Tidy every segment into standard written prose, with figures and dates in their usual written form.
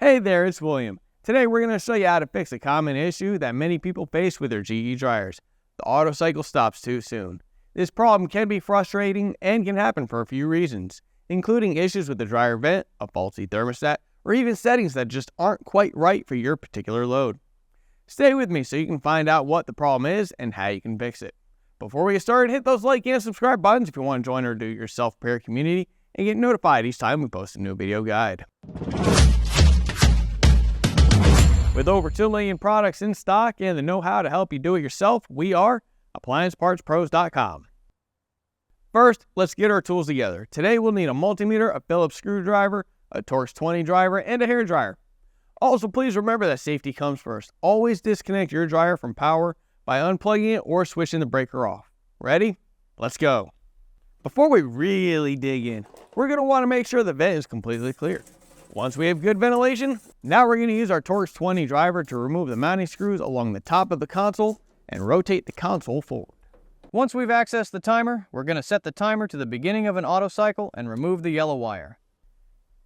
Hey there, it's William. Today we're going to show you how to fix a common issue that many people face with their GE dryers. The auto cycle stops too soon. This problem can be frustrating and can happen for a few reasons, including issues with the dryer vent, a faulty thermostat, or even settings that just aren't quite right for your particular load. Stay with me so you can find out what the problem is and how you can fix it. Before we get started, hit those like and subscribe buttons if you want to join our do-it-yourself repair community and get notified each time we post a new video guide. With over 2 million products in stock and the know-how to help you do it yourself, we are AppliancePartsPros.com. First, let's get our tools together. Today we'll need a multimeter, a Phillips screwdriver, a Torx 20 driver, and a hairdryer. Also, please remember that safety comes first. Always disconnect your dryer from power by unplugging it or switching the breaker off. Ready? Let's go. Before we really dig in, we're going to want to make sure the vent is completely clear. Once we have good ventilation, now we're going to use our Torx 20 driver to remove the mounting screws along the top of the console and rotate the console forward. Once we've accessed the timer, we're going to set the timer to the beginning of an auto cycle and remove the yellow wire.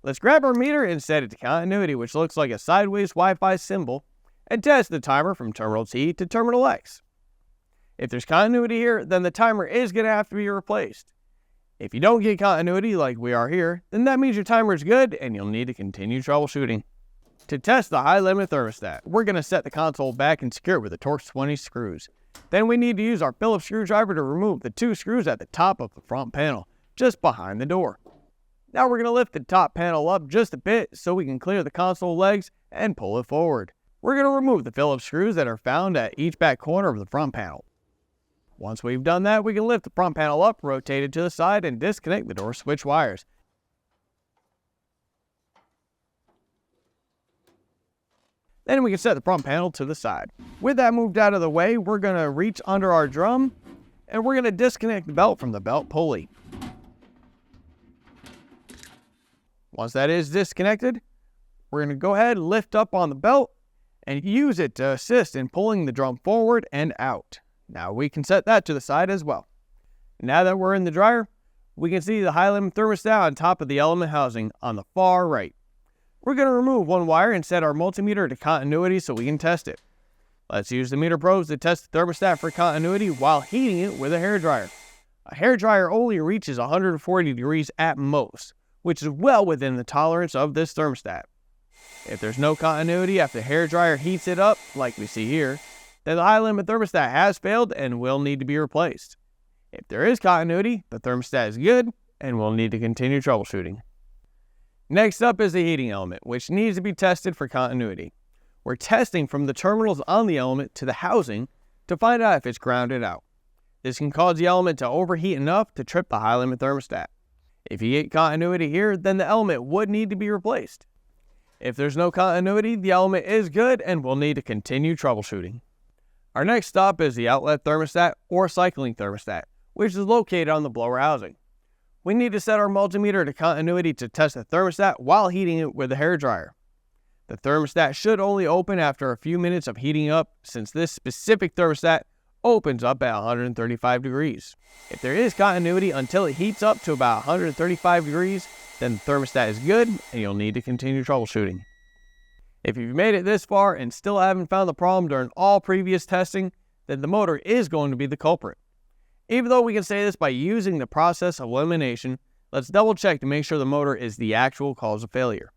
Let's grab our meter and set it to continuity, which looks like a sideways Wi-Fi symbol, and test the timer from terminal T to terminal X. If there's continuity here, then the timer is going to have to be replaced. If you don't get continuity like we are here, then that means your timer is good and you'll need to continue troubleshooting. To test the high limit thermostat, we're going to set the console back and secure it with the Torx 20 screws. Then we need to use our Phillips screwdriver to remove the 2 screws at the top of the front panel, just behind the door. Now we're going to lift the top panel up just a bit so we can clear the console legs and pull it forward. We're going to remove the Phillips screws that are found at each back corner of the front panel. Once we've done that, we can lift the front panel up, rotate it to the side, and disconnect the door switch wires. Then we can set the front panel to the side. With that moved out of the way, we're going to reach under our drum, and we're going to disconnect the belt from the belt pulley. Once that is disconnected, we're going to go ahead and lift up on the belt and use it to assist in pulling the drum forward and out. Now we can set that to the side as well. Now that we're in the dryer, we can see the high limit thermostat on top of the element housing on the far right. We're going to remove one wire and set our multimeter to continuity so we can test it. Let's use the meter probes to test the thermostat for continuity while heating it with a hairdryer. A hairdryer only reaches 140 degrees at most, which is well within the tolerance of this thermostat. If there's no continuity after the hairdryer heats it up, like we see here, then the high limit thermostat has failed and will need to be replaced. If there is continuity, the thermostat is good and will need to continue troubleshooting. Next up is the heating element, which needs to be tested for continuity. We're testing from the terminals on the element to the housing to find out if it's grounded out. This can cause the element to overheat enough to trip the high limit thermostat. If you get continuity here, then the element would need to be replaced. If there's no continuity, the element is good and will need to continue troubleshooting. Our next stop is the outlet thermostat or cycling thermostat, which is located on the blower housing. We need to set our multimeter to continuity to test the thermostat while heating it with a hairdryer. The thermostat should only open after a few minutes of heating up, since this specific thermostat opens up at 135 degrees. If there is continuity until it heats up to about 135 degrees, then the thermostat is good and you'll need to continue troubleshooting. If you've made it this far and still haven't found the problem during all previous testing, then the motor is going to be the culprit. Even though we can say this by using the process of elimination, let's double check to make sure the motor is the actual cause of failure.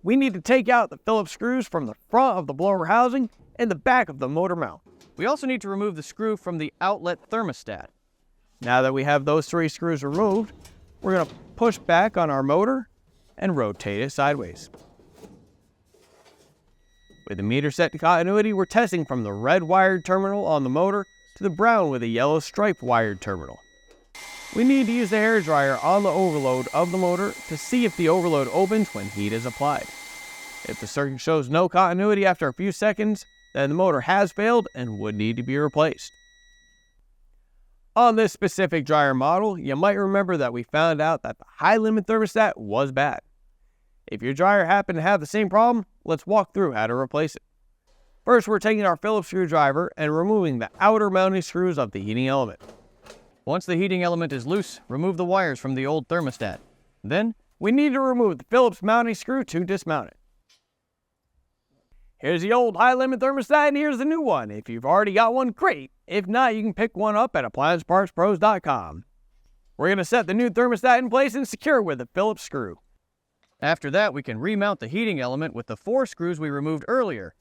We need to take out the Phillips screws from the front of the blower housing and the back of the motor mount. We also need to remove the screw from the outlet thermostat. Now that we have those 3 screws removed, we're going to push back on our motor and rotate it sideways. With the meter set to continuity, we're testing from the red wired terminal on the motor to the brown with a yellow striped wired terminal. We need to use the hairdryer on the overload of the motor to see if the overload opens when heat is applied. If the circuit shows no continuity after a few seconds, then the motor has failed and would need to be replaced. On this specific dryer model, you might remember that we found out that the high limit thermostat was bad. If your dryer happened to have the same problem, let's walk through how to replace it. First, we're taking our Phillips screwdriver and removing the outer mounting screws of the heating element. Once the heating element is loose, remove the wires from the old thermostat. Then, we need to remove the Phillips mounting screw to dismount it. Here's the old high-limit thermostat, and here's the new one. If you've already got one, great. If not, you can pick one up at appliancepartspros.com. We're going to set the new thermostat in place and secure it with a Phillips screw. After that, we can remount the heating element with the 4 screws we removed earlier.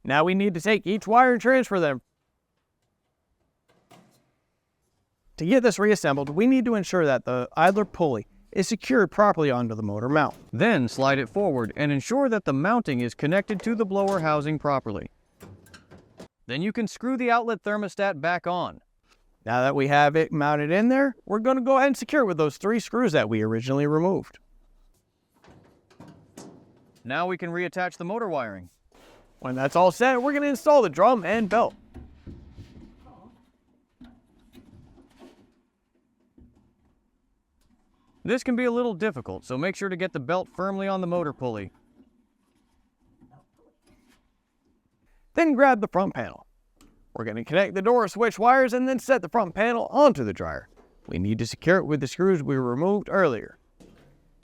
Now we need to take each wire and transfer them. To get this reassembled, we need to ensure that the idler pulley is secured properly onto the motor mount. Then slide it forward and ensure that the mounting is connected to the blower housing properly. Then you can screw the outlet thermostat back on. Now that we have it mounted in there, we're going to go ahead and secure it with those 3 screws that we originally removed. Now we can reattach the motor wiring. When that's all set, we're going to install the drum and belt. This can be a little difficult, so make sure to get the belt firmly on the motor pulley. Then grab the front panel. We're going to connect the door switch wires and then set the front panel onto the dryer. We need to secure it with the screws we removed earlier.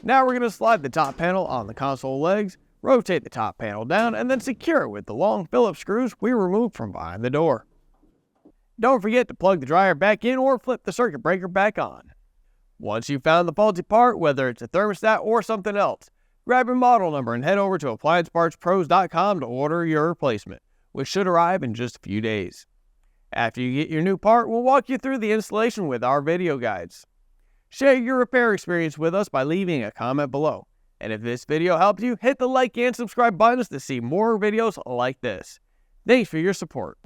Now we're going to slide the top panel on the console legs, rotate the top panel down, and then secure it with the long Phillips screws we removed from behind the door. Don't forget to plug the dryer back in or flip the circuit breaker back on. Once you've found the faulty part, whether it's a thermostat or something else, grab your model number and head over to appliancepartspros.com to order your replacement, which should arrive in just a few days. After you get your new part, we'll walk you through the installation with our video guides. Share your repair experience with us by leaving a comment below. And if this video helped you, hit the like and subscribe buttons to see more videos like this. Thanks for your support.